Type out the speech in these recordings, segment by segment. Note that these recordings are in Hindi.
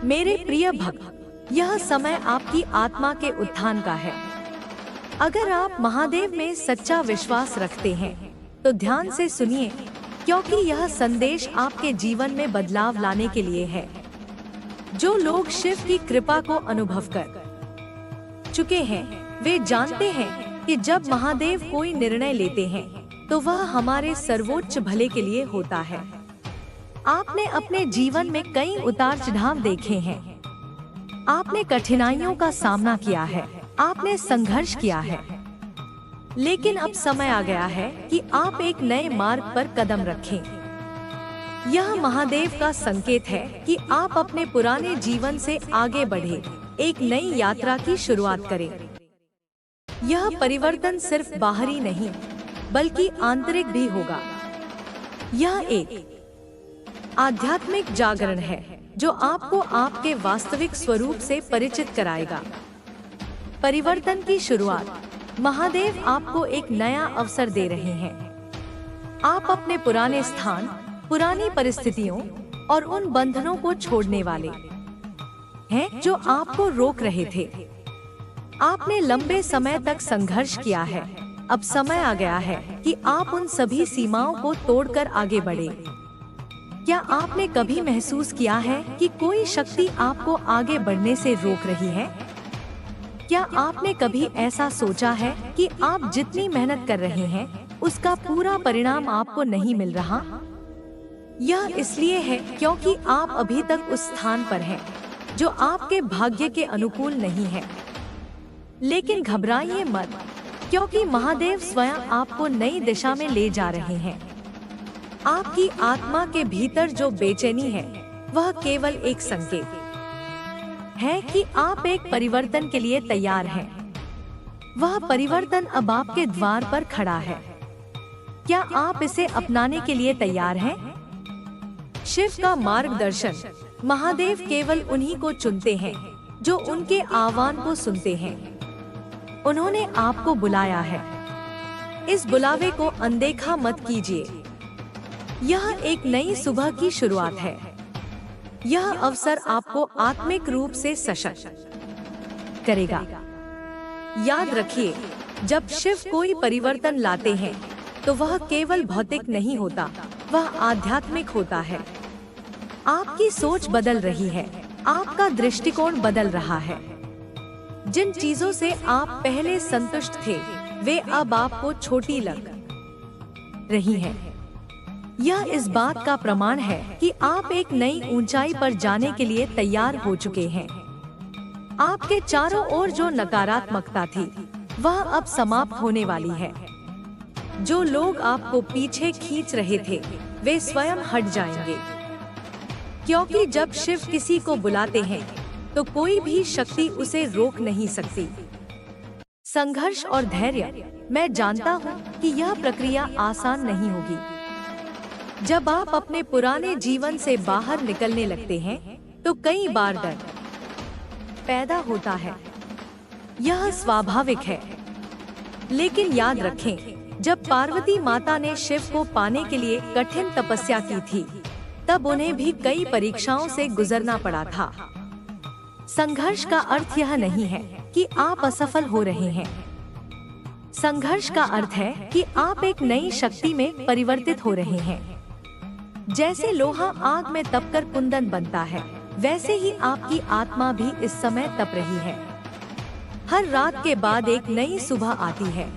मेरे प्रिय भक्त, यह समय आपकी आत्मा के उत्थान का है। अगर आप महादेव में सच्चा विश्वास रखते हैं तो ध्यान से सुनिए, क्योंकि यह संदेश आपके जीवन में बदलाव लाने के लिए है। जो लोग शिव की कृपा को अनुभव कर चुके हैं, वे जानते हैं कि जब महादेव कोई निर्णय लेते हैं तो वह हमारे सर्वोच्च भले के लिए होता है। आपने अपने जीवन में कई उतार चढ़ाव देखे हैं। आपने कठिनाइयों का सामना किया है, आपने संघर्ष किया है, लेकिन अब समय आ गया है कि आप एक नए मार्ग पर कदम रखें। यह महादेव का संकेत है कि आप अपने पुराने जीवन से आगे बढ़े, एक नई यात्रा की शुरुआत करें। यह परिवर्तन सिर्फ बाहरी नहीं, बल्कि आंतरिक भी होगा। यह एक आध्यात्मिक जागरण है जो आपको आपके वास्तविक स्वरूप से परिचित कराएगा। परिवर्तन की शुरुआत। महादेव आपको एक नया अवसर दे रहे हैं। आप अपने पुराने स्थान, पुरानी परिस्थितियों और उन बंधनों को छोड़ने वाले हैं जो आपको रोक रहे थे। आपने लंबे समय तक संघर्ष किया है। अब समय आ गया है कि आप उन सभी सीमाओं को तोड़कर आगे बढ़े। क्या आपने कभी महसूस किया है कि कोई शक्ति आपको आगे बढ़ने से रोक रही है? क्या आपने कभी ऐसा सोचा है कि आप जितनी मेहनत कर रहे हैं, उसका पूरा परिणाम आपको नहीं मिल रहा? यह इसलिए है क्योंकि आप अभी तक उस स्थान पर हैं जो आपके भाग्य के अनुकूल नहीं है। लेकिन घबराइए मत, क्योंकि महादेव स्वयं आपको नई दिशा में ले जा रहे हैं। आपकी आत्मा के भीतर जो बेचैनी है, वह केवल एक संकेत है कि आप एक परिवर्तन के लिए तैयार हैं। वह परिवर्तन अब आपके द्वार पर खड़ा है। क्या आप इसे अपनाने के लिए तैयार हैं? शिव का मार्गदर्शन। महादेव केवल उन्हीं को चुनते हैं जो उनके आह्वान को सुनते हैं। उन्होंने आपको बुलाया है। इस बुलावे को अनदेखा मत कीजिए। यह एक नई सुबह की शुरुआत है। यह अवसर आपको आत्मिक रूप से सशक्त करेगा। याद रखिए, जब शिव कोई परिवर्तन लाते हैं तो वह केवल भौतिक नहीं होता, वह आध्यात्मिक होता है। आपकी सोच बदल रही है, आपका दृष्टिकोण बदल रहा है। जिन चीजों से आप पहले संतुष्ट थे, वे अब आपको छोटी लग रही हैं। यह इस बात का प्रमाण है कि आप एक नई ऊंचाई पर जाने के लिए तैयार हो चुके हैं। आपके चारों ओर जो नकारात्मकता थी, वह अब समाप्त होने वाली है। जो लोग आपको पीछे खींच रहे थे, वे स्वयं हट जाएंगे। क्योंकि जब शिव किसी को बुलाते हैं, तो कोई भी शक्ति उसे रोक नहीं सकती। संघर्ष और धैर्य। मैं जानता हूँ कि यह प्रक्रिया आसान नहीं होगी। जब आप अपने पुराने जीवन से बाहर निकलने लगते हैं, तो कई बार डर पैदा होता है। यह स्वाभाविक है। लेकिन याद रखें, जब पार्वती माता ने शिव को पाने के लिए कठिन तपस्या की थी, तब उन्हें भी कई परीक्षाओं से गुजरना पड़ा था। संघर्ष का अर्थ यह नहीं है कि आप असफल हो रहे हैं। संघर्ष का अर्थ है कि आप एक नई शक्ति में परिवर्तित हो रहे हैं। जैसे लोहा आग में तपकर कुंदन बनता है, वैसे ही आपकी आत्मा भी इस समय तप रही है। हर रात के बाद एक नई सुबह आती है।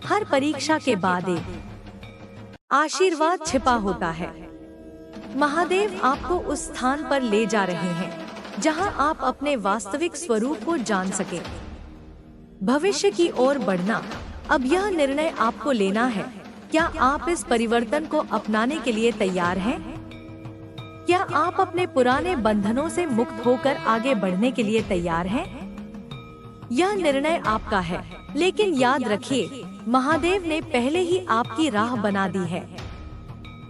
हर परीक्षा के बाद एक आशीर्वाद छिपा होता है। महादेव आपको उस स्थान पर ले जा रहे हैं जहां आप अपने वास्तविक स्वरूप को जान सके। भविष्य की ओर बढ़ना। अब यह निर्णय आपको लेना है। क्या आप इस परिवर्तन को अपनाने के लिए तैयार हैं? क्या आप अपने पुराने बंधनों से मुक्त होकर आगे बढ़ने के लिए तैयार हैं? यह निर्णय आपका है, लेकिन याद रखिए, महादेव ने पहले ही आपकी राह बना दी है।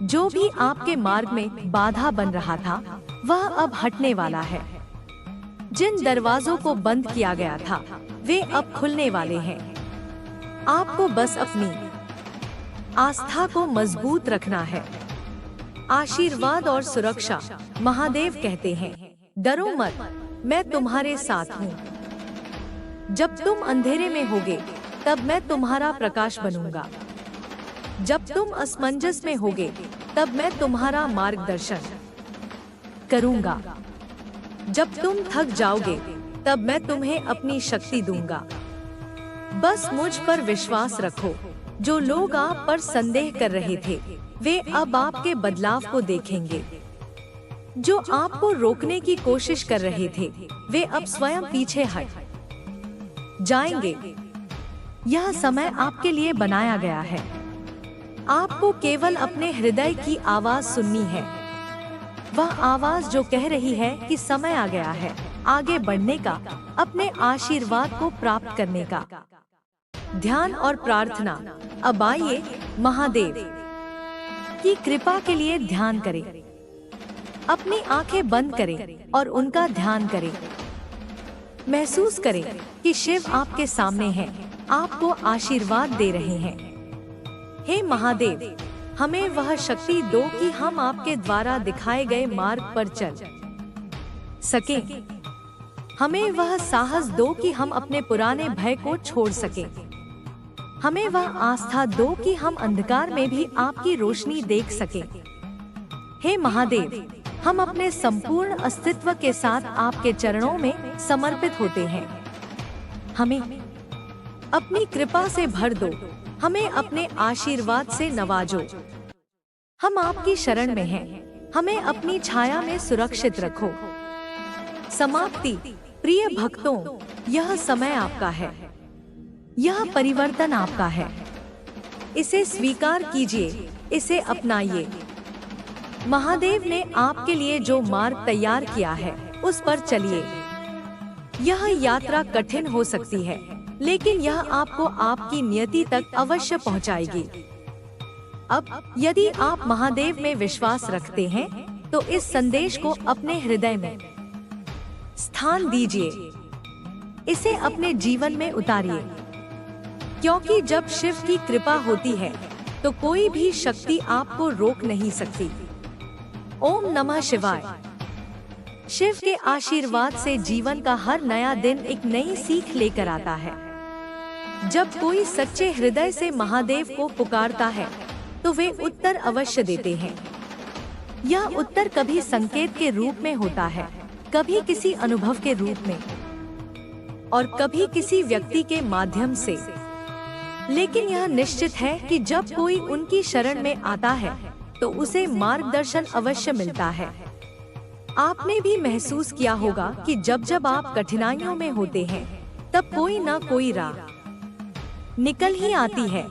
जो भी आपके मार्ग में बाधा बन रहा था, वह अब हटने वाला है। जिन दरवाजों को बंद किया गया था, वे अब खुलने वाले हैं। आपको बस अपनी आस्था को मजबूत रखना है। आशीर्वाद और सुरक्षा। महादेव कहते हैं, डरो मत, मैं तुम्हारे साथ हूँ। जब तुम अंधेरे में होगे तब मैं तुम्हारा प्रकाश बनूंगा। जब तुम असमंजस में होगे तब मैं तुम्हारा मार्गदर्शन करूंगा। जब तुम थक जाओगे तब मैं तुम्हें अपनी शक्ति दूंगा। बस मुझ पर विश्वास रखो। जो लोग आप पर संदेह कर रहे थे वे अब आपके बदलाव को देखेंगे। जो आपको रोकने की कोशिश कर रहे थे वे अब स्वयं पीछे हट जाएंगे। यह समय आपके लिए बनाया गया है। आपको केवल अपने हृदय की आवाज सुननी है, वह आवाज जो कह रही है कि समय आ गया है आगे बढ़ने का, अपने आशीर्वाद को प्राप्त करने का। ध्यान और प्रार्थना। अब आइए महादेव की कृपा के लिए ध्यान करें। अपनी आंखें बंद करें और उनका ध्यान करें। महसूस करें कि शिव आपके सामने हैं, आपको आशीर्वाद दे रहे हैं। हे महादेव, हमें वह शक्ति दो कि हम आपके द्वारा दिखाए गए मार्ग पर चल सकें। हमें वह साहस दो कि हम अपने पुराने भय को छोड़ सकें। हमें वह आस्था दो कि हम अंधकार में भी आपकी रोशनी देख सकें। हे महादेव, हम अपने संपूर्ण अस्तित्व के साथ आपके चरणों में समर्पित होते हैं। हमें अपनी कृपा से भर दो, हमें अपने आशीर्वाद से नवाजो। हम आपकी शरण में हैं, हमें अपनी छाया में सुरक्षित रखो। समाप्ति। प्रिय भक्तों, यह समय आपका है, यह परिवर्तन आपका है। इसे स्वीकार कीजिए, इसे अपनाइए। महादेव ने आपके लिए जो मार्ग तैयार किया है उस पर चलिए। यह यात्रा कठिन हो सकती है, लेकिन यह आपको आपकी नियति तक अवश्य पहुंचाएगी। अब यदि आप महादेव में विश्वास रखते हैं तो इस संदेश को अपने हृदय में स्थान दीजिए। इसे अपने जीवन में उतारिए, क्योंकि जब शिव की कृपा होती है तो कोई भी शक्ति आपको रोक नहीं सकती। ओम नमः शिवाय। शिव के आशीर्वाद से जीवन का हर नया दिन एक नई सीख लेकर आता है। जब कोई सच्चे हृदय से महादेव को पुकारता है तो वे उत्तर अवश्य देते हैं। यह उत्तर कभी संकेत के रूप में होता है, कभी किसी अनुभव के रूप में और कभी किसी व्यक्ति के माध्यम से। लेकिन यह निश्चित है कि जब कोई उनकी शरण में आता है तो उसे मार्गदर्शन अवश्य मिलता है। आपने भी महसूस किया होगा कि जब जब आप कठिनाइयों में होते हैं तब कोई ना कोई राह निकल ही आती है।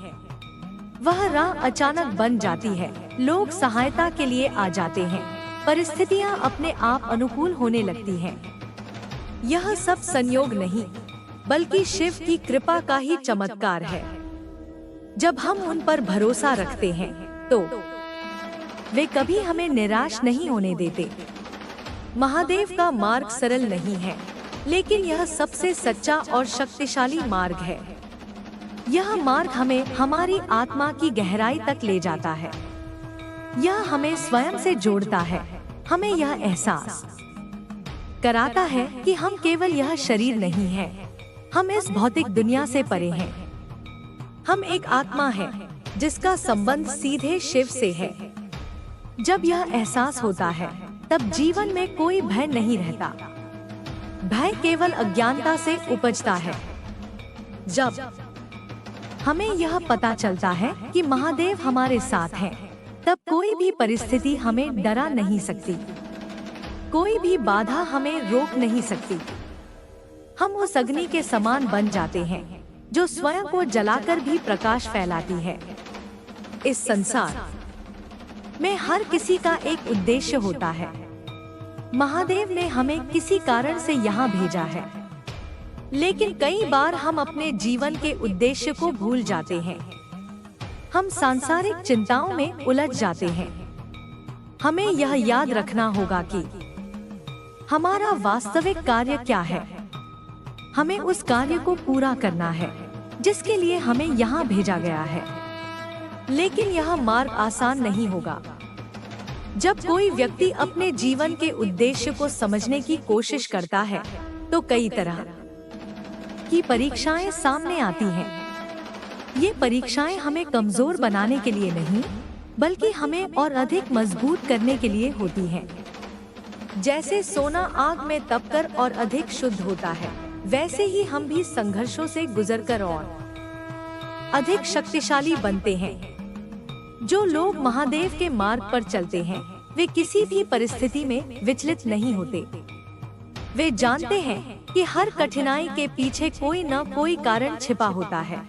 वह राह अचानक बन जाती है, लोग सहायता के लिए आ जाते हैं, परिस्थितियां अपने आप अनुकूल होने लगती हैं। यह सब संयोग नहीं, बल्कि शिव की कृपा का ही चमत्कार है। जब हम उन पर भरोसा रखते हैं तो वे कभी हमें निराश नहीं होने देते। महादेव का मार्ग सरल नहीं है, लेकिन यह सबसे सच्चा और शक्तिशाली मार्ग है। यह मार्ग हमें हमारी आत्मा की गहराई तक ले जाता है। यह हमें स्वयं से जोड़ता है, हमें यह एहसास कराता है कि हम केवल यह शरीर नहीं हैं, हम इस भौतिक दुनिया से परे हैं। हम एक आत्मा है जिसका संबंध सीधे शिव से है। जब यह एहसास होता है तब जीवन में कोई भय नहीं रहता। भय केवल अज्ञानता से उपजता है। जब हमें यह पता चलता है कि महादेव हमारे साथ हैं, तब कोई भी परिस्थिति हमें डरा नहीं सकती, कोई भी बाधा हमें रोक नहीं सकती। हम उस अग्नि के समान बन जाते हैं जो स्वयं को जलाकर भी प्रकाश फैलाती है। इस संसार में हर किसी का एक उद्देश्य होता है। महादेव ने हमें किसी कारण से यहाँ भेजा है, लेकिन कई बार हम अपने जीवन के उद्देश्य को भूल जाते हैं। हम सांसारिक चिंताओं में उलझ जाते हैं। हमें यह याद रखना होगा कि हमारा वास्तविक कार्य क्या है। हमें उस कार्य को पूरा करना है जिसके लिए हमें यहाँ भेजा गया है। लेकिन यह मार्ग आसान नहीं होगा। जब कोई व्यक्ति अपने जीवन के उद्देश्य को समझने की कोशिश करता है तो कई तरह की परीक्षाएं सामने आती हैं। ये परीक्षाएं हमें कमजोर बनाने के लिए नहीं, बल्कि हमें और अधिक मजबूत करने के लिए होती हैं। जैसे सोना आग में तपकर और अधिक शुद्ध होता है, वैसे ही हम भी संघर्षों से गुजरकर और अधिक शक्तिशाली बनते हैं। जो लोग महादेव के मार्ग पर चलते हैं, वे किसी भी परिस्थिति में विचलित नहीं होते। वे जानते हैं कि हर कठिनाई के पीछे कोई न कोई कारण छिपा होता है।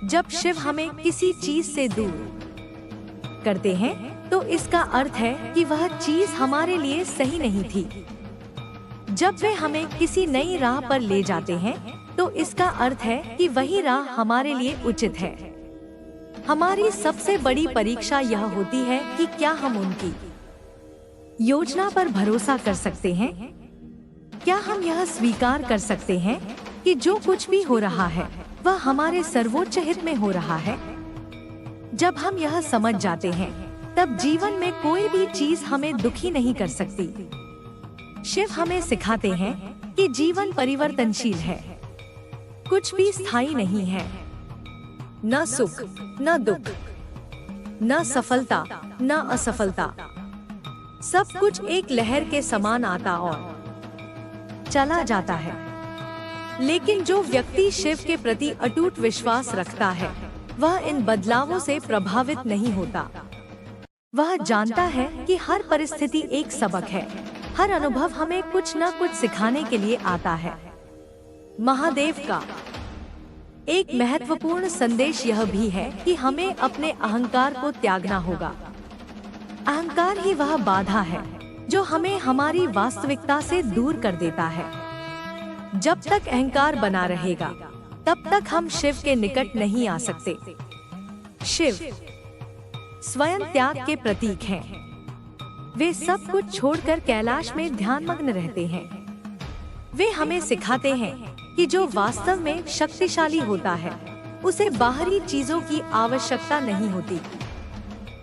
जब शिव हमें किसी चीज से दूर करते हैं, तो इसका अर्थ है कि वह चीज हमारे लिए सही नहीं थी। जब वे हमें किसी नई राह पर ले जाते हैं, तो इसका अर्थ है कि वही राह हमारे लिए उचित है। हमारी सबसे बड़ी परीक्षा यह होती है कि क्या हम उनकी योजना पर भरोसा कर सकते हैं। क्या हम यह स्वीकार कर सकते हैं कि जो कुछ भी हो रहा है वह हमारे सर्वोच्च हित में हो रहा है। जब हम यह समझ जाते हैं, तब जीवन में कोई भी चीज हमें दुखी नहीं कर सकती। शिव हमें सिखाते हैं कि जीवन परिवर्तनशील है, कुछ भी स्थायी नहीं है। न सुख, न दुख, न सफलता, न असफलता, सब कुछ एक लहर के समान आता और चला जाता है। लेकिन जो व्यक्ति शिव के प्रति अटूट विश्वास रखता है, वह इन बदलावों से प्रभावित नहीं होता। वह जानता है कि हर परिस्थिति एक सबक है, हर अनुभव हमें कुछ न कुछ सिखाने के लिए आता है। महादेव का एक महत्वपूर्ण संदेश यह भी है कि हमें अपने अहंकार को त्यागना होगा। अहंकार ही वह बाधा है जो हमें हमारी वास्तविकता से दूर कर देता है। जब तक अहंकार बना रहेगा, तब तक हम शिव के निकट नहीं आ सकते। शिव स्वयं त्याग के प्रतीक हैं। वे सब कुछ छोड़कर कैलाश में ध्यानमग्न रहते हैं। वे हमें सिखाते हैं कि जो वास्तव में शक्तिशाली होता है, उसे बाहरी चीजों की आवश्यकता नहीं होती।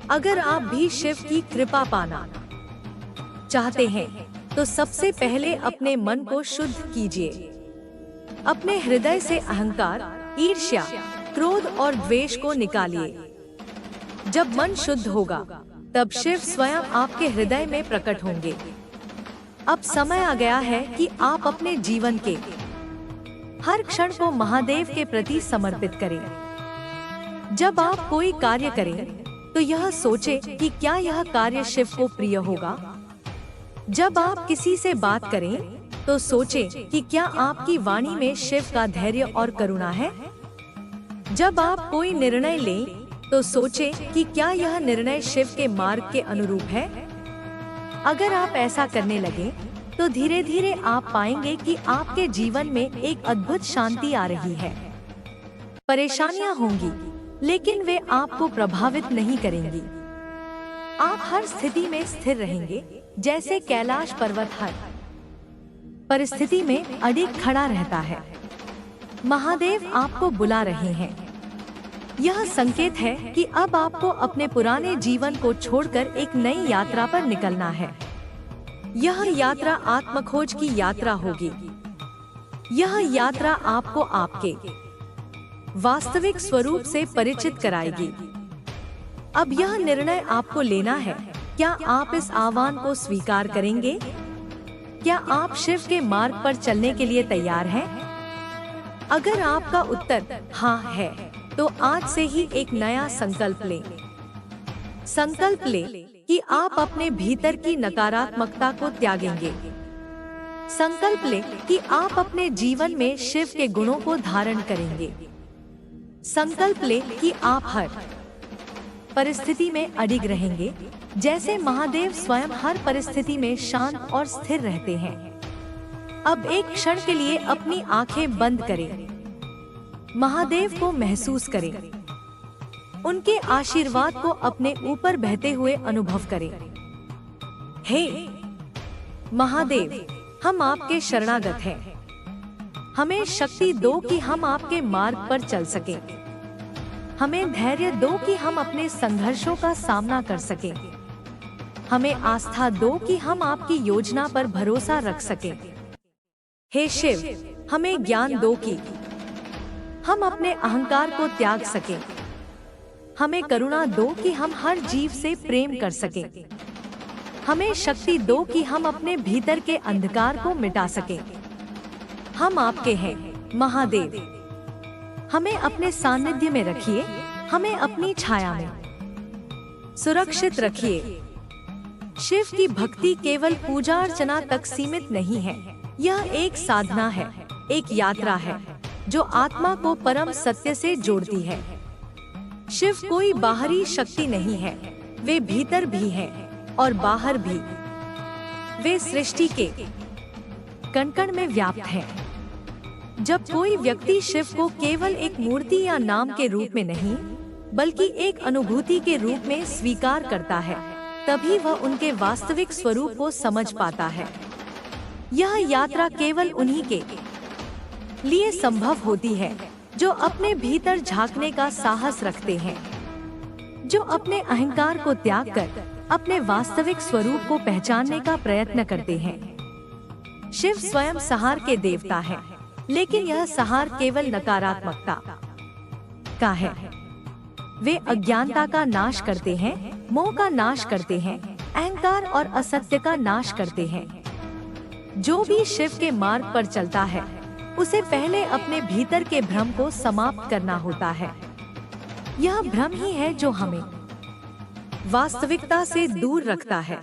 अगर आप भी शिव की कृपा पाना चाहते हैं, तो सबसे पहले अपने मन को शुद्ध कीजिए। अपने हृदय से अहंकार, ईर्ष्या, क्रोध और द्वेष को निकालिए। जब मन शुद्ध होगा, तब शिव स्वयं आपके हृदय में प्रकट होंगे। अब समय आ गया है कि आप अपने जीवन के हर क्षण को महादेव के प्रति समर्पित करें। जब आप कोई कार्य करें, तो यह सोचें कि क्या यह कार्य शिव को प्रिय होगा। जब आप किसी से बात करें, तो सोचें कि क्या आपकी वाणी में शिव का धैर्य और करुणा है। जब आप कोई निर्णय लें, तो सोचें कि क्या यह निर्णय शिव के मार्ग के अनुरूप है। अगर आप ऐसा करने लगे, तो धीरे धीरे आप पाएंगे कि आपके जीवन में एक अद्भुत शांति आ रही है। परेशानियां होंगी, लेकिन वे आपको प्रभावित नहीं करेंगी। आप हर स्थिति में स्थिर रहेंगे, जैसे कैलाश पर्वत हर परिस्थिति में अडिग खड़ा रहता है। महादेव आपको बुला रहे हैं। यह संकेत है कि अब आपको अपने पुराने जीवन को छोड़कर एक नई यात्रा पर निकलना है। यह यात्रा आत्मखोज की यात्रा होगी। यह यात्रा आपको आपके वास्तविक स्वरूप से परिचित कराएगी। अब यह निर्णय आपको लेना है, क्या आप इस आह्वान को स्वीकार करेंगे? क्या आप शिव के मार्ग पर चलने के लिए तैयार हैं? अगर आपका उत्तर हाँ है, तो आज से ही एक नया संकल्प लें। संकल्प लें कि आप अपने भीतर की नकारात्मकता को त्यागेंगे। संकल्प लें कि आप अपने जीवन में शिव के गुणों को धारण करेंगे। संकल्प लें कि आप हर परिस्थिति में अडिग रहेंगे, जैसे महादेव स्वयं हर परिस्थिति में शांत और स्थिर रहते हैं। अब एक क्षण के लिए अपनी आंखें बंद करें। महादेव को महसूस करें। उनके आशीर्वाद को अपने ऊपर बहते हुए अनुभव करें। हे महादेव, हम आपके शरणागत हैं। हमें शक्ति दो कि हम आपके मार्ग पर चल सकें। हमें धैर्य दो कि हम अपने संघर्षों का सामना कर सकें। हमें आस्था दो कि हम आपकी योजना पर भरोसा रख सकें। हे शिव, हमें ज्ञान दो कि हम अपने अहंकार को त्याग सकें। हमें करुणा दो कि हम हर जीव से प्रेम कर सकें। हमें शक्ति दो कि हम अपने भीतर के अंधकार को मिटा सकें। हम आपके हैं महादेव, हमें अपने सानिध्य में रखिए, हमें अपनी छाया में सुरक्षित रखिए। शिव की भक्ति केवल पूजा अर्चना तक सीमित नहीं है, यह एक साधना है, एक यात्रा है जो आत्मा को परम सत्य से जोड़ती है। शिव कोई बाहरी शक्ति नहीं है, वे भीतर भी हैं और बाहर भी। वे सृष्टि के कण-कण में व्याप्त हैं। जब कोई व्यक्ति शिव को केवल एक मूर्ति या नाम के रूप में नहीं, बल्कि एक अनुभूति के रूप में स्वीकार करता है, तभी वह उनके वास्तविक स्वरूप को समझ पाता है। यह यात्रा केवल उन्हीं के लिए संभव होती है जो अपने भीतर झांकने का साहस रखते हैं, जो अपने अहंकार को त्याग कर अपने वास्तविक स्वरूप को पहचानने का प्रयत्न करते हैं। शिव स्वयं संहार के देवता है, लेकिन यह संहार केवल नकारात्मकता का है। वे अज्ञानता का नाश करते हैं, मोह का नाश करते हैं, अहंकार और असत्य का नाश करते हैं। जो भी शिव के मार्ग पर चलता है, उसे पहले अपने भीतर के भ्रम को समाप्त करना होता है। यह भ्रम ही है जो हमें वास्तविकता से दूर रखता है।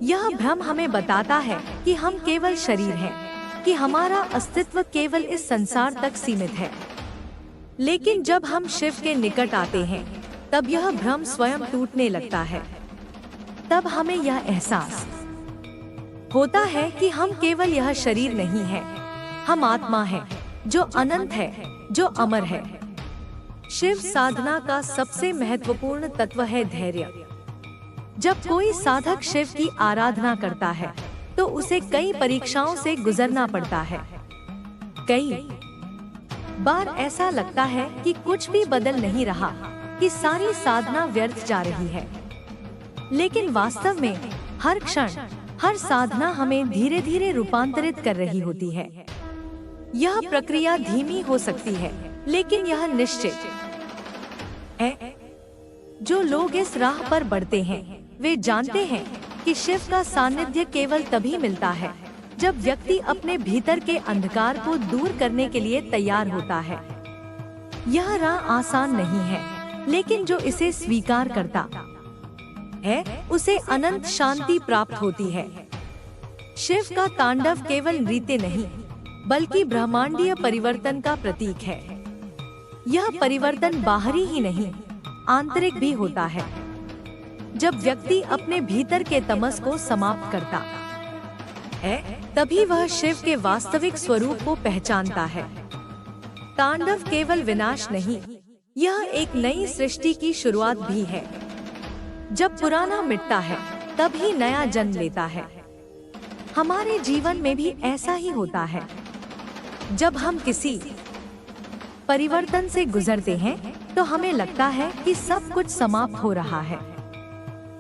यह भ्रम हमें बताता है कि हम केवल शरीर हैं, कि हमारा अस्तित्व केवल इस संसार तक सीमित है। लेकिन जब हम शिव के निकट आते हैं, तब यह भ्रम स्वयं टूटने लगता है। तब हमें यह एहसास होता है कि हम केवल यह शरीर नहीं है, हम आत्मा हैं, जो अनंत है, जो अमर है। शिव साधना का सबसे महत्वपूर्ण तत्व है धैर्य। जब कोई साधक शिव की आराधना करता है, तो उसे कई परीक्षाओं से गुजरना पड़ता है। कई बार ऐसा लगता है कि कुछ भी बदल नहीं रहा, कि सारी साधना व्यर्थ जा रही है। लेकिन वास्तव में हर क्षण, हर साधना हमें धीरे धीरे रूपांतरित कर रही होती है। यह प्रक्रिया धीमी हो सकती है, लेकिन यह निश्चित है। जो लोग इस राह पर बढ़ते हैं, वे जानते हैं कि शिव का सानिध्य केवल तभी मिलता है जब व्यक्ति अपने भीतर के अंधकार को दूर करने के लिए तैयार होता है। यह राह आसान नहीं है, लेकिन जो इसे स्वीकार करता है, उसे अनंत शांति प्राप्त होती है। शिव का तांडव केवल नृत्य नहीं, बल्कि ब्रह्मांडीय परिवर्तन का प्रतीक है। यह परिवर्तन बाहरी ही नहीं, आंतरिक भी होता है। जब व्यक्ति अपने भीतर के तमस को समाप्त करता है, तभी वह शिव के वास्तविक स्वरूप को पहचानता है। तांडव केवल विनाश नहीं, यह एक नई सृष्टि की शुरुआत भी है। जब पुराना मिटता है, तभी नया जन्म लेता है। हमारे जीवन में भी ऐसा ही होता है। जब हम किसी परिवर्तन से गुजरते हैं, तो हमें लगता है कि सब कुछ समाप्त हो रहा है।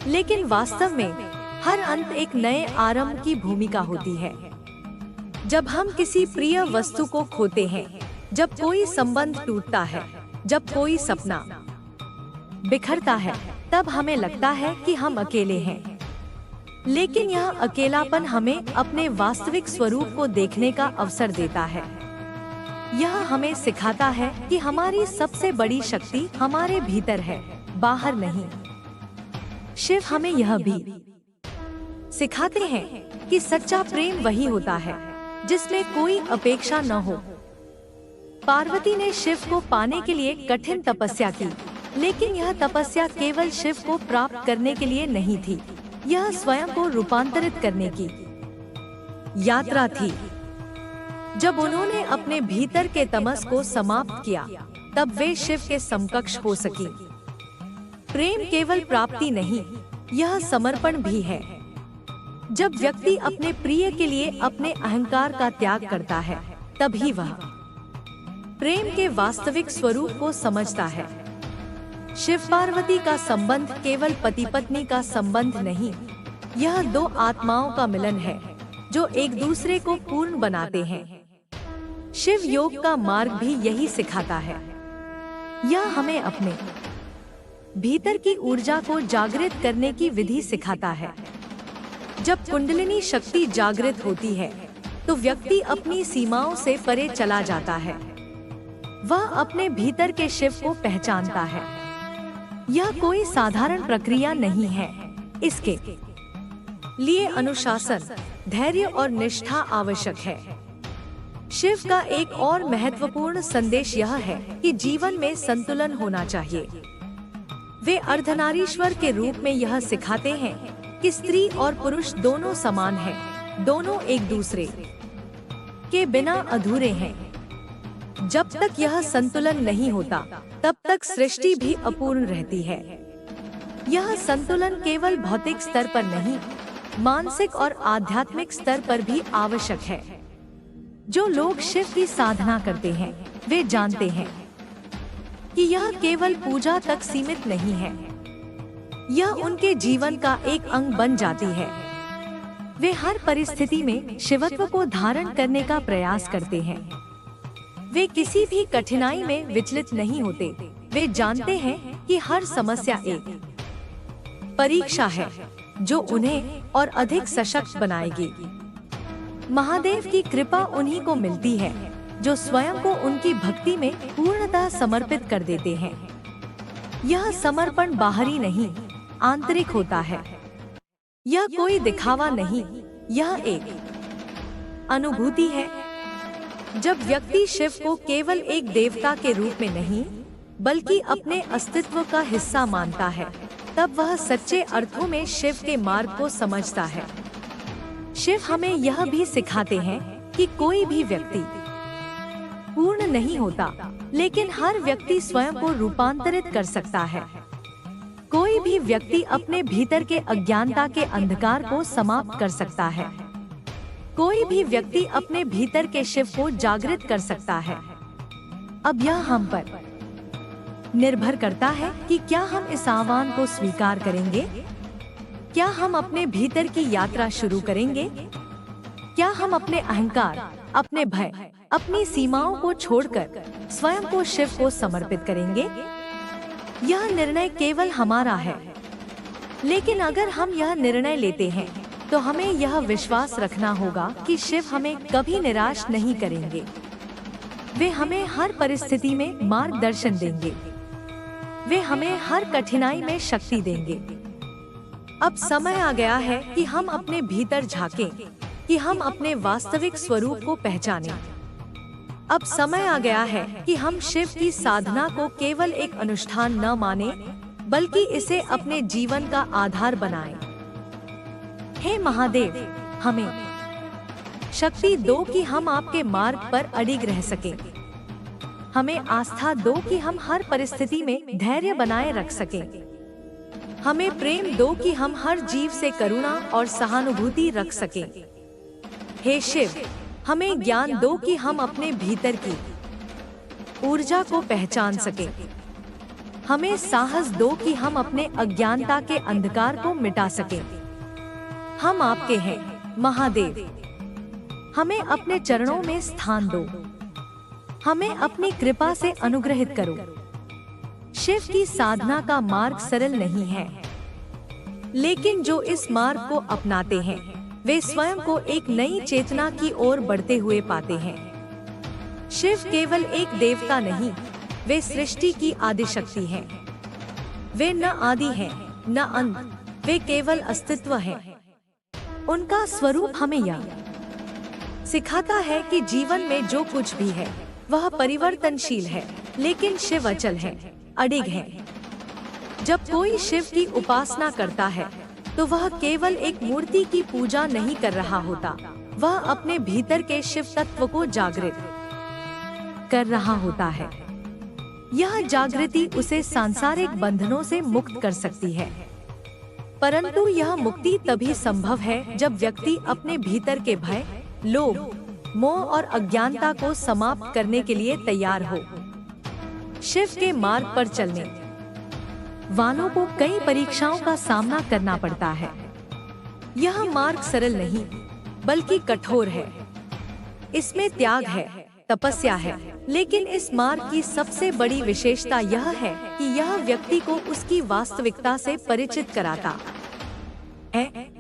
लेकिन वास्तव में हर अंत एक नए आरंभ की भूमिका होती है। जब हम किसी प्रिय वस्तु को खोते हैं, जब कोई संबंध टूटता है, जब कोई सपना बिखरता है, तब हमें लगता है कि हम अकेले हैं। लेकिन यह अकेलापन हमें अपने वास्तविक स्वरूप को देखने का अवसर देता है। यह हमें सिखाता है कि हमारी सबसे बड़ी शक्ति हमारे भीतर है, बाहर नहीं। शिव हमें यह भी सिखाते हैं कि सच्चा प्रेम वही होता है जिसमें कोई अपेक्षा न हो। पार्वती ने शिव को पाने के लिए कठिन तपस्या की, लेकिन यह तपस्या केवल शिव को प्राप्त करने के लिए नहीं थी, यह स्वयं को रूपांतरित करने की यात्रा थी। जब उन्होंने अपने भीतर के तमस को समाप्त किया, तब वे शिव के समकक्ष हो सकी। प्रेम केवल प्राप्ति नहीं, यह समर्पण भी है। जब व्यक्ति अपने प्रिय के लिए अपने अहंकार का त्याग करता है, तभी वह प्रेम के वास्तविक स्वरूप को समझता है। शिव पार्वती का संबंध केवल पति पत्नी का संबंध नहीं, यह दो आत्माओं का मिलन है जो एक दूसरे को पूर्ण बनाते हैं। शिव योग का मार्ग भी यही सिखाता है। यह हमें अपने भीतर की ऊर्जा को जागृत करने की विधि सिखाता है। जब कुंडलिनी शक्ति जागृत होती है तो व्यक्ति अपनी सीमाओं से परे चला जाता है। वह अपने भीतर के शिव को पहचानता है। यह कोई साधारण प्रक्रिया नहीं है। इसके लिए अनुशासन, धैर्य और निष्ठा आवश्यक है। शिव का एक और महत्वपूर्ण संदेश यह है कि जीवन में संतुलन होना चाहिए। वे अर्धनारीश्वर के रूप में यह सिखाते हैं कि स्त्री और पुरुष दोनों समान हैं, दोनों एक दूसरे के बिना अधूरे हैं। जब तक यह संतुलन नहीं होता, तब तक सृष्टि भी अपूर्ण रहती है। यह संतुलन केवल भौतिक स्तर पर नहीं, मानसिक और आध्यात्मिक स्तर पर भी आवश्यक है। जो लोग शिव की साधना करते हैं, वे जानते हैं कि यह केवल पूजा तक सीमित नहीं है, यह उनके जीवन का एक अंग बन जाती है। वे हर परिस्थिति में शिवत्व को धारण करने का प्रयास करते हैं। वे किसी भी कठिनाई में विचलित नहीं होते। वे जानते हैं कि हर समस्या एक परीक्षा है जो उन्हें और अधिक सशक्त बनाएगी। महादेव की कृपा उन्हीं को मिलती है जो स्वयं को उनकी भक्ति में पूर्णतः समर्पित कर देते हैं। यह समर्पण बाहरी नहीं, आंतरिक होता है। यह कोई दिखावा नहीं, यह एक अनुभूति है। जब व्यक्ति शिव को केवल एक देवता के रूप में नहीं, बल्कि अपने अस्तित्व का हिस्सा मानता है, तब वह सच्चे अर्थों में शिव के मार्ग को समझता है। शिव हमें यह भी सिखाते हैं कि कोई भी व्यक्ति पूर्ण नहीं होता, लेकिन हर व्यक्ति स्वयं को रूपांतरित कर सकता है। कोई भी व्यक्ति अपने भीतर के अज्ञानता के अंधकार को समाप्त कर सकता है। कोई भी व्यक्ति अपने भीतर के शिव को जागृत कर सकता है। अब यह हम पर निर्भर करता है कि क्या हम इस आह्वान को स्वीकार करेंगे। क्या हम अपने भीतर की यात्रा शुरू करेंगे? क्या हम अपने अहंकार, अपने भय, अपनी सीमाओं को छोड़कर स्वयं को शिव को समर्पित करेंगे? यह निर्णय केवल हमारा है, लेकिन अगर हम यह निर्णय लेते हैं तो हमें यह विश्वास रखना होगा कि शिव हमें कभी निराश नहीं करेंगे। वे हमें हर परिस्थिति में मार्गदर्शन देंगे। वे हमें हर कठिनाई में शक्ति देंगे। अब समय आ गया है कि हम अपने भीतर झांकें, कि हम अपने वास्तविक स्वरूप को पहचानें। अब समय आ गया है कि हम शिव की साधना को केवल एक अनुष्ठान न माने, बल्कि इसे अपने जीवन का आधार बनाएं। हे महादेव, हमें शक्ति दो कि हम आपके मार्ग पर अडिग रह सकें। हमें आस्था दो कि हम हर परिस्थिति में धैर्य बनाए रख सकें। हमें प्रेम दो कि हम हर जीव से करुणा और सहानुभूति रख सकें। हे शिव, हमें ज्ञान दो कि हम अपने भीतर की ऊर्जा को पहचान सकें। हमें साहस दो कि हम अपने अज्ञानता के अंधकार को मिटा सकें। हम आपके हैं महादेव, हमें अपने चरणों में स्थान दो। हमें अपनी कृपा से अनुग्रहित करो। शिव की साधना का मार्ग सरल नहीं है, लेकिन जो इस मार्ग को अपनाते हैं वे स्वयं को एक नई चेतना की ओर बढ़ते हुए पाते हैं। शिव केवल एक देवता नहीं, वे सृष्टि की आदि शक्ति हैं। वे न आदि हैं, न अंत, वे केवल अस्तित्व हैं। उनका स्वरूप हमें यह सिखाता है कि जीवन में जो कुछ भी है वह परिवर्तनशील है, लेकिन शिव अचल है, अडिग है। जब कोई शिव की उपासना करता है तो वह केवल एक मूर्ति की पूजा नहीं कर रहा होता, वह अपने भीतर के शिव तत्व को जागृत कर रहा होता है। यह जागृति उसे सांसारिक बंधनों से मुक्त कर सकती है, परंतु यह मुक्ति तभी संभव है जब व्यक्ति अपने भीतर के भय, लोभ, मोह और अज्ञानता को समाप्त करने के लिए तैयार हो। शिव के मार्ग पर चलने वालों को कई परीक्षाओं का सामना करना पड़ता है। यह मार्ग सरल नहीं बल्कि कठोर है। इसमें त्याग है, तपस्या है, लेकिन इस मार्ग की सबसे बड़ी विशेषता यह है कि यह व्यक्ति को उसकी वास्तविकता से परिचित कराता है।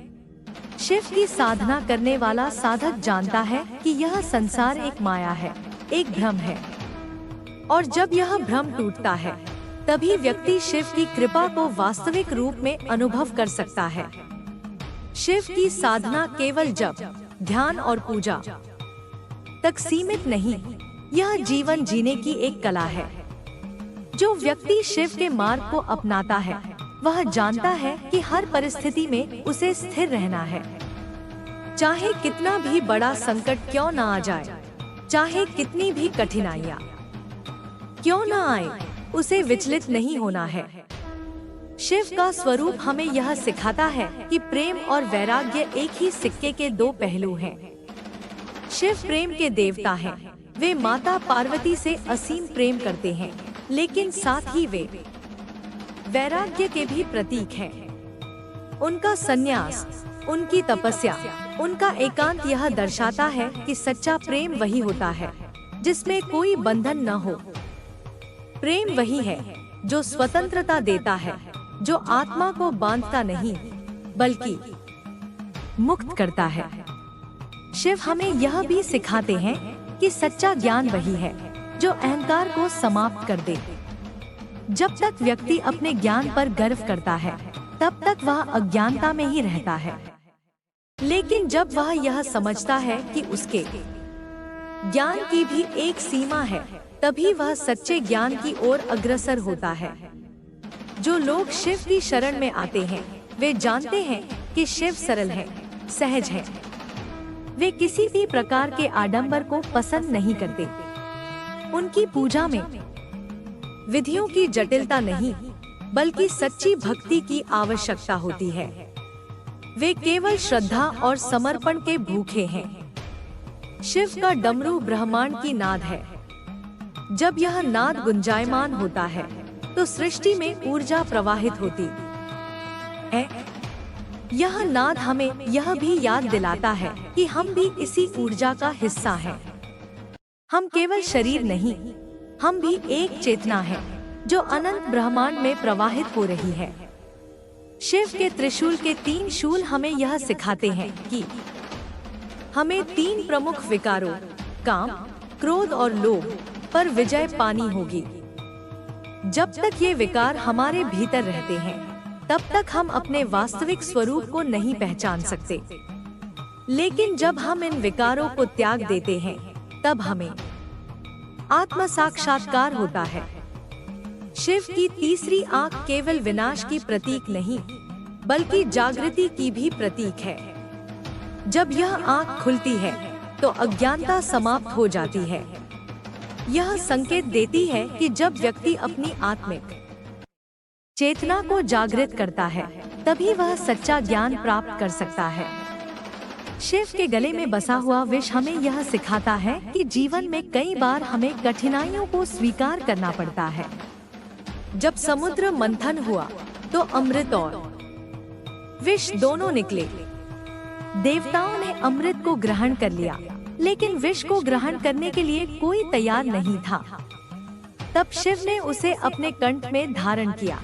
शिव की साधना करने वाला साधक जानता है कि यह संसार एक माया है, एक भ्रम है, और जब यह भ्रम टूटता है तभी व्यक्ति शिव की कृपा को वास्तविक रूप में अनुभव कर सकता है। शिव की साधना केवल जप, ध्यान और पूजा तक सीमित नहीं, यह जीवन जीने की एक कला है। जो व्यक्ति शिव के मार्ग को अपनाता है वह जानता है कि हर परिस्थिति में उसे स्थिर रहना है। चाहे कितना भी बड़ा संकट क्यों न आ जाए, चाहे कितनी भी कठिनाइयाँ क्यों न आए, उसे विचलित नहीं होना है। शिव का स्वरूप हमें यह सिखाता है कि प्रेम और वैराग्य एक ही सिक्के के दो पहलू हैं। शिव प्रेम के देवता हैं। वे माता पार्वती से असीम प्रेम करते हैं, लेकिन साथ ही वे वैराग्य के भी प्रतीक हैं। उनका संन्यास, उनकी तपस्या, उनका एकांत यह दर्शाता है कि सच्चा प्रेम वही होता है जिसमें कोई बंधन न हो। प्रेम वही है जो स्वतंत्रता देता है, जो आत्मा को बांधता नहीं बल्कि मुक्त करता है। शिव हमें यह भी सिखाते हैं कि सच्चा ज्ञान वही है जो अहंकार को समाप्त कर दे। जब तक व्यक्ति अपने ज्ञान पर गर्व करता है तब तक वह अज्ञानता में ही रहता है, लेकिन जब वह यह समझता है कि उसके ज्ञान की भी एक सीमा है तभी वह सच्चे ज्ञान की ओर अग्रसर होता है। जो लोग शिव की शरण में आते हैं वे जानते हैं कि शिव सरल है, सहज है। वे किसी भी प्रकार के आडंबर को पसंद नहीं करते। उनकी पूजा में विधियों की जटिलता नहीं बल्कि सच्ची भक्ति की आवश्यकता होती है। वे केवल श्रद्धा और समर्पण के भूखे हैं। शिव का डमरू ब्रह्मांड की नाद है। जब यह नाद गुंजायमान होता है तो सृष्टि में ऊर्जा प्रवाहित होती है। यह नाद हमें यह भी याद दिलाता है कि हम भी इसी ऊर्जा का हिस्सा हैं। हम केवल शरीर नहीं, हम भी एक चेतना है जो अनंत ब्रह्मांड में प्रवाहित हो रही है। शिव के त्रिशूल के 3 शूल हमें यह सिखाते हैं कि हमें 3 प्रमुख विकारों काम, क्रोध और लोभ पर विजय पानी होगी। जब तक ये विकार हमारे भीतर रहते हैं तब तक हम अपने वास्तविक स्वरूप को नहीं पहचान सकते, लेकिन जब हम इन विकारों को त्याग देते हैं तब हमें आत्म साक्षात्कार होता है। शिव की तीसरी आंख केवल विनाश की प्रतीक नहीं बल्कि जागृति की भी प्रतीक है। जब यह आंख खुलती है तो अज्ञानता समाप्त हो जाती है। यह संकेत देती है कि जब व्यक्ति अपनी आत्मिक चेतना को जागृत करता है तभी वह सच्चा ज्ञान प्राप्त कर सकता है। शिव के गले में बसा हुआ विष हमें यह सिखाता है कि जीवन में कई बार हमें कठिनाइयों को स्वीकार करना पड़ता है। जब समुद्र मंथन हुआ तो अमृत और विष दोनों निकले। देवताओं ने अमृत को ग्रहण कर लिया, लेकिन विष को ग्रहण करने के लिए कोई तैयार नहीं था। तब शिव ने उसे अपने कंठ में धारण किया।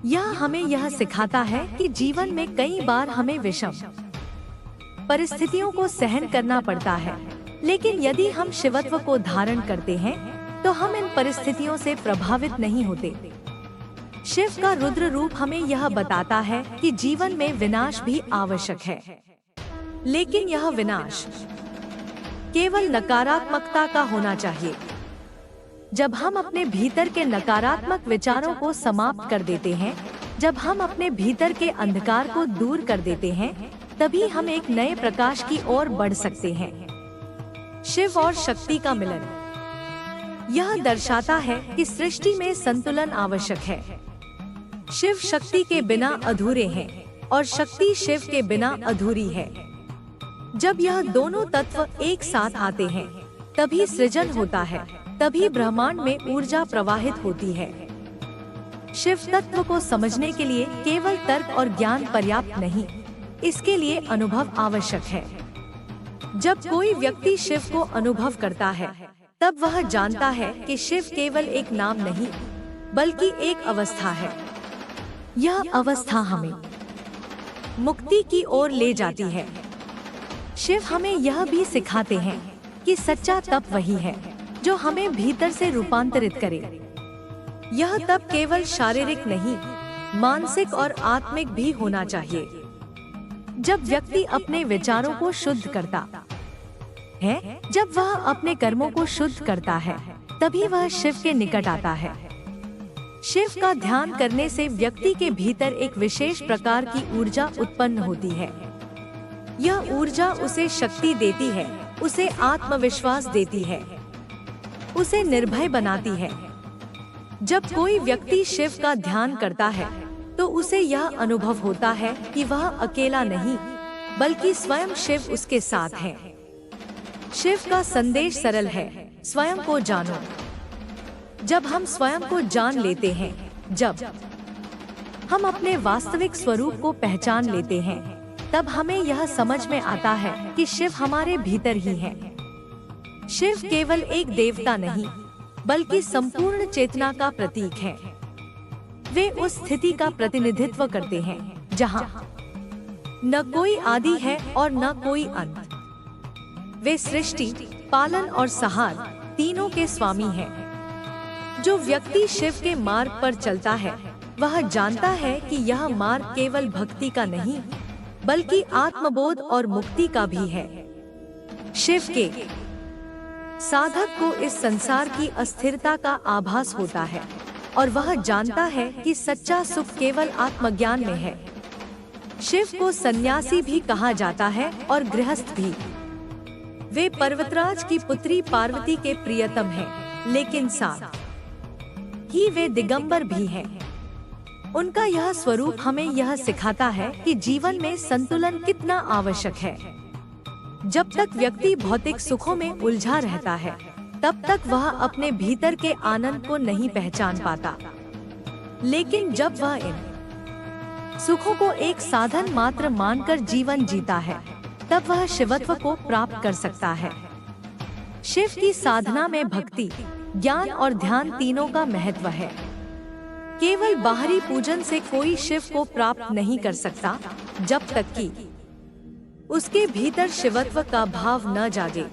यह हमें यह सिखाता है कि जीवन में कई बार हमें विषम परिस्थितियों को सहन करना पड़ता है, लेकिन यदि हम शिवत्व को धारण करते हैं तो हम इन परिस्थितियों से प्रभावित नहीं होते। शिव का रुद्र रूप हमें यह बताता है कि जीवन में विनाश भी आवश्यक है, लेकिन यह विनाश केवल नकारात्मकता का होना चाहिए। जब हम अपने भीतर के नकारात्मक विचारों को समाप्त कर देते हैं, जब हम अपने भीतर के अंधकार को दूर कर देते हैं, तभी हम एक नए प्रकाश की ओर बढ़ सकते हैं। शिव और शक्ति का मिलन यह दर्शाता है कि सृष्टि में संतुलन आवश्यक है। शिव शक्ति के बिना अधूरे हैं और शक्ति शिव के बिना अधूरी है। जब यह दोनों तत्व एक साथ आते हैं तभी सृजन होता है, तभी ब्रह्मांड में ऊर्जा प्रवाहित होती है। शिव तत्व को समझने के लिए केवल तर्क और ज्ञान पर्याप्त नहीं, इसके लिए अनुभव आवश्यक है। जब कोई व्यक्ति शिव को अनुभव करता है, तब वह जानता है कि शिव केवल एक नाम नहीं, बल्कि एक अवस्था है। यह अवस्था हमें मुक्ति की ओर ले जाती है। शिव हमें यह भी सिखाते हैं कि सच्चा तप वही है जो हमें भीतर से रूपांतरित करे। यह तप केवल शारीरिक नहीं, मानसिक और आत्मिक भी होना चाहिए। जब व्यक्ति अपने विचारों को शुद्ध करता है, जब वह अपने कर्मों को शुद्ध करता है, तभी वह शिव के निकट आता है। शिव का ध्यान करने से व्यक्ति के भीतर एक विशेष प्रकार की ऊर्जा उत्पन्न होती है। यह ऊर्जा उसे शक्ति देती है, उसे आत्मविश्वास देती है, उसे निर्भय बनाती है। जब कोई व्यक्ति शिव का ध्यान करता है, तो उसे यह अनुभव होता है कि वह अकेला नहीं, बल्कि स्वयं शिव उसके साथ है। शिव का संदेश सरल है, स्वयं को जानो। जब हम स्वयं को जान लेते हैं, जब हम अपने वास्तविक स्वरूप को पहचान लेते हैं, तब हमें यह समझ में आता है कि शिव हमारे भीतर ही है। शिव केवल एक देवता नहीं, बल्कि संपूर्ण चेतना का प्रतीक है। वे उस स्थिति का प्रतिनिधित्व करते हैं जहां न कोई आदि है और न कोई अंत। वे सृष्टि, पालन और संहार तीनों के स्वामी हैं। जो व्यक्ति शिव के मार्ग पर चलता है, वह जानता है कि यह मार्ग केवल भक्ति का नहीं, बल्कि आत्मबोध और मुक्ति का भी है। शिव के साधक को इस संसार की अस्थिरता का आभास होता है और वह जानता है कि सच्चा सुख केवल आत्मज्ञान में है। शिव को सन्यासी भी कहा जाता है और गृहस्थ भी। वे पर्वतराज की पुत्री पार्वती के प्रियतम हैं, लेकिन साथ ही वे दिगंबर भी हैं। उनका यह स्वरूप हमें यह सिखाता है कि जीवन में संतुलन कितना आवश्यक है। जब तक व्यक्ति भौतिक सुखों में उलझा रहता है, तब तक वह अपने भीतर के आनंद को नहीं पहचान पाता। लेकिन जब वह इन सुखों को एक साधन मात्र मानकर जीवन जीता है, तब वह शिवत्व को प्राप्त कर सकता है। शिव की साधना में भक्ति, ज्ञान और ध्यान तीनों का महत्व है। केवल बाहरी पूजन से कोई शिव को प्राप्त नहीं कर सकता, जब तक कि उसके भीतर शिवत्व का भाव न जागे।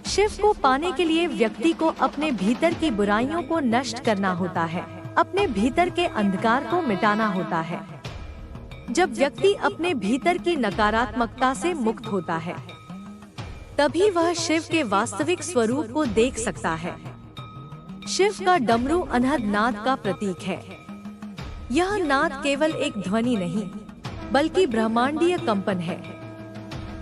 शिव को पाने के लिए व्यक्ति को अपने भीतर की बुराइयों को नष्ट करना होता है, अपने भीतर के अंधकार को मिटाना होता है। जब व्यक्ति अपने भीतर की नकारात्मकता से मुक्त होता है, तभी वह शिव के वास्तविक स्वरूप को देख सकता है। शिव का डमरू अनहद नाद का प्रतीक है। यह नाद केवल एक ध्वनि नहीं, बल्कि ब्रह्मांडीय कंपन है।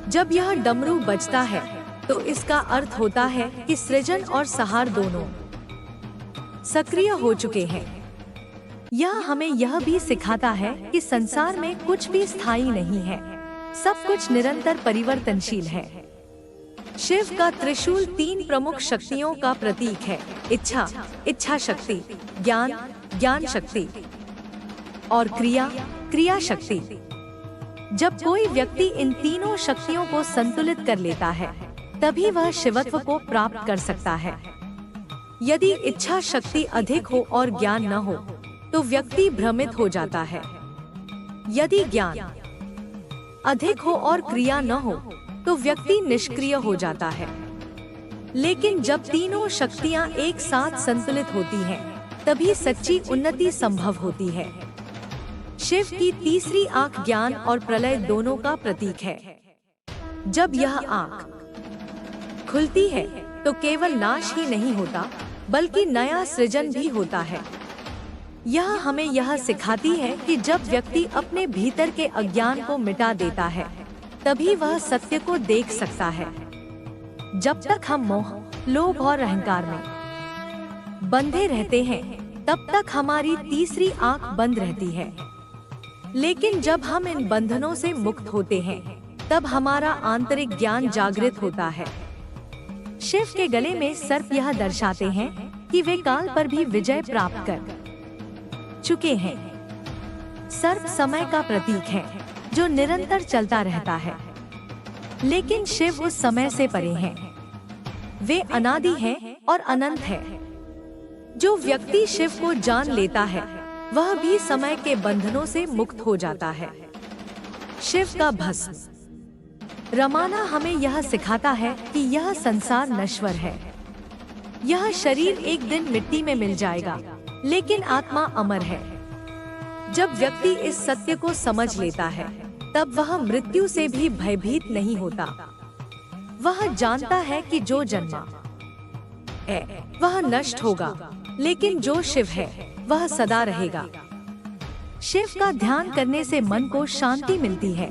जब यह डमरू बजता है, तो इसका अर्थ होता है कि सृजन और संहार दोनों सक्रिय हो चुके हैं। यह हमें यह भी सिखाता है कि संसार में कुछ भी स्थायी नहीं है, सब कुछ निरंतर परिवर्तनशील है। शिव का त्रिशूल 3 प्रमुख शक्तियों का प्रतीक है: इच्छा, इच्छा शक्ति, ज्ञान, ज्ञान शक्ति और क्रिया, क्रिया शक्ति। जब कोई व्यक्ति इन तीनों शक्तियों को संतुलित कर लेता है, तभी वह शिवत्व को प्राप्त कर सकता है। यदि इच्छा शक्ति अधिक हो और ज्ञान न हो, तो व्यक्ति भ्रमित हो जाता है। यदि ज्ञान अधिक हो और क्रिया न हो, तो व्यक्ति निष्क्रिय हो जाता है। लेकिन जब तीनों शक्तियां एक साथ संतुलित होती हैं, तभी सच्ची उन्नति संभव होती है। शिव की तीसरी आंख ज्ञान और प्रलय दोनों का प्रतीक है। जब यह आंख खुलती है, तो केवल नाश ही नहीं होता, बल्कि नया सृजन भी होता है। यह हमें यह सिखाती है कि जब व्यक्ति अपने भीतर के अज्ञान को मिटा देता है, तभी वह सत्य को देख सकता है। जब तक हम मोह, लोभ और अहंकार में बंधे रहते हैं, तब तक हमारी तीसरी आंख बंद रहती है। लेकिन जब हम इन बंधनों से मुक्त होते हैं, तब हमारा आंतरिक ज्ञान जागृत होता है। शिव के गले में सर्प यह दर्शाते हैं कि वे काल पर भी विजय प्राप्त कर चुके हैं। सर्प समय का प्रतीक है जो निरंतर चलता रहता है, लेकिन शिव उस समय से परे हैं। वे अनादि हैं और अनंत है। जो व्यक्ति शिव को जान लेता है वह भी समय के बंधनों से मुक्त हो जाता है। शिव का भस्म। रामायण हमें यह सिखाता है कि यह संसार नश्वर है। यह शरीर एक दिन मिट्टी में मिल जाएगा, लेकिन आत्मा अमर है। जब व्यक्ति इस सत्य को समझ लेता है तब वह मृत्यु से भी भयभीत नहीं होता। वह जानता है कि जो जन्मा है वह नष्ट होगा, लेकिन जो शिव है वह सदा रहेगा। शिव का ध्यान करने से मन को शांति मिलती है।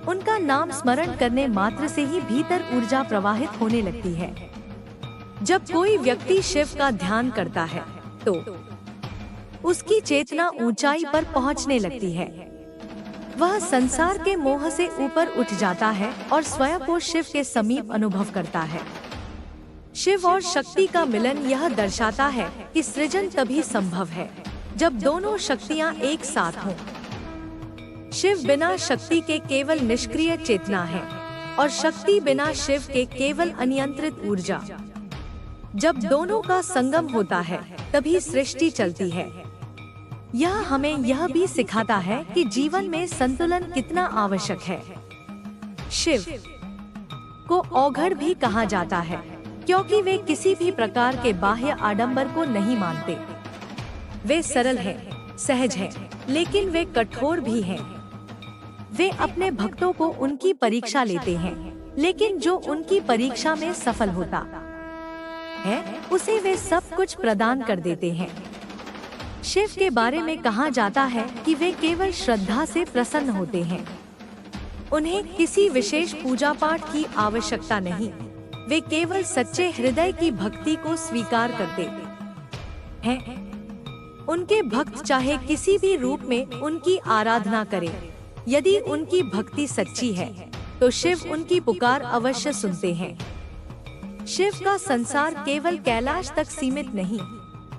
उनका नाम स्मरण करने मात्र से ही भीतर ऊर्जा प्रवाहित होने लगती है। जब कोई व्यक्ति शिव का ध्यान करता है तो उसकी चेतना ऊंचाई पर पहुंचने लगती है। वह संसार के मोह से ऊपर उठ जाता है और स्वयं को शिव के समीप अनुभव करता है। शिव और शक्ति का मिलन यह दर्शाता है कि सृजन तभी संभव है जब दोनों शक्तियां एक साथ हों। शिव बिना शक्ति के केवल निष्क्रिय चेतना है और शक्ति बिना शिव के केवल अनियंत्रित ऊर्जा। जब दोनों का संगम होता है तभी सृष्टि चलती है। यह हमें यह भी सिखाता है कि जीवन में संतुलन कितना आवश्यक है। शिव को औघड़ भी कहा जाता है क्योंकि वे किसी भी प्रकार के बाह्य आडंबर को नहीं मानते। वे सरल हैं, सहज हैं, लेकिन वे कठोर भी हैं। वे अपने भक्तों को उनकी परीक्षा लेते हैं, लेकिन जो उनकी परीक्षा में सफल होता है उसे वे सब कुछ प्रदान कर देते हैं। शिव के बारे में कहा जाता है कि वे केवल श्रद्धा से प्रसन्न होते हैं। उन्हें किसी विशेष पूजा पाठ की आवश्यकता नहीं। वे केवल सच्चे हृदय की भक्ति को स्वीकार करते हैं। उनके भक्त चाहे किसी भी रूप में उनकी आराधना करें, यदि उनकी भक्ति सच्ची है तो शिव उनकी पुकार अवश्य सुनते हैं। शिव का संसार केवल कैलाश तक सीमित नहीं,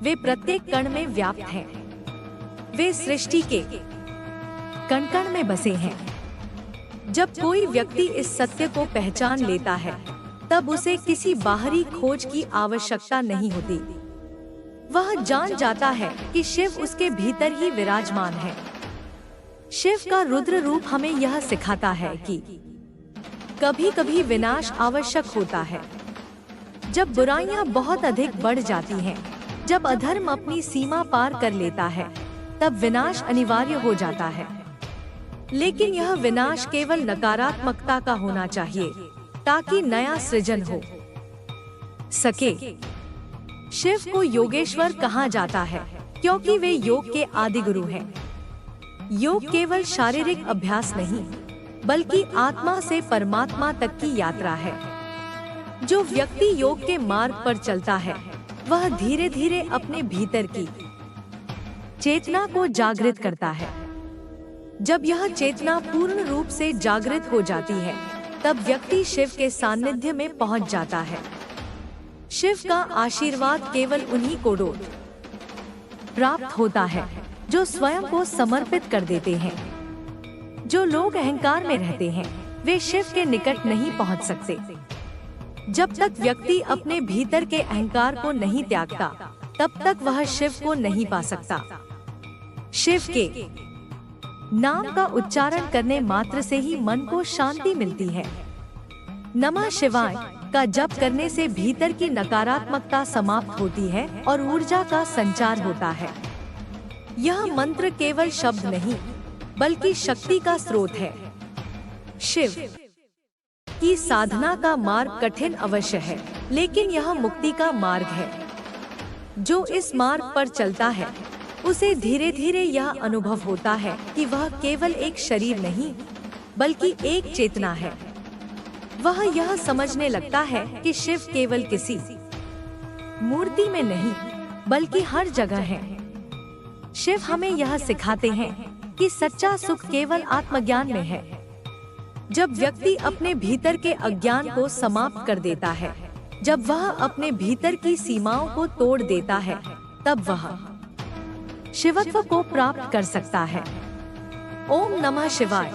वे प्रत्येक कण में व्याप्त हैं। वे सृष्टि के कण कण में बसे हैं। जब कोई व्यक्ति इस सत्य को पहचान लेता है तब उसे किसी बाहरी खोज की आवश्यकता नहीं होती। वह जान जाता है कि शिव उसके भीतर ही विराजमान है। शिव का रुद्र रूप हमें यह सिखाता है कि कभी कभी विनाश आवश्यक होता है। जब बुराइयां बहुत अधिक बढ़ जाती हैं, जब अधर्म अपनी सीमा पार कर लेता है, तब विनाश अनिवार्य हो जाता है। लेकिन यह विनाश केवल नकारात्मकता का होना चाहिए ताकि नया सृजन हो सके। शिव को योगेश्वर कहा जाता है क्योंकि वे योग के आदि गुरु हैं। योग केवल शारीरिक अभ्यास नहीं, बल्कि आत्मा से परमात्मा तक की यात्रा है। जो व्यक्ति योग के मार्ग पर चलता है वह धीरे धीरे अपने भीतर की चेतना को जागृत करता है। जब यह चेतना पूर्ण रूप से जागृत हो जाती है तब व्यक्ति शिव के सानिध्य में पहुंच जाता है। शिव का आशीर्वाद केवल उन्हीं को प्राप्त होता है जो स्वयं को समर्पित कर देते हैं। जो लोग अहंकार में रहते हैं वे शिव के निकट नहीं पहुंच सकते। जब तक व्यक्ति अपने भीतर के अहंकार को नहीं त्यागता तब तक वह शिव को नहीं पा सकता। शिव के नाम का उच्चारण करने मात्र से ही मन को शांति मिलती है। नमः शिवाय का जप करने से भीतर की नकारात्मकता समाप्त होती है और ऊर्जा का संचार होता है। यह मंत्र केवल शब्द नहीं, बल्कि शक्ति का स्रोत है। शिव की साधना का मार्ग कठिन अवश्य है, लेकिन यह मुक्ति का मार्ग है। जो इस मार्ग पर चलता है उसे धीरे धीरे यह अनुभव होता है कि वह केवल एक शरीर नहीं, बल्कि एक चेतना है। वह यह समझने लगता है कि शिव केवल किसी मूर्ति में नहीं, बल्कि हर जगह है। शिव हमें यह सिखाते हैं कि सच्चा सुख केवल आत्मज्ञान में है। जब व्यक्ति अपने भीतर के अज्ञान को समाप्त कर देता है, जब वह अपने भीतर की सीमाओं को तोड़ देता है, तब वह शिवत्व को प्राप्त कर सकता है। ओम नमः शिवाय।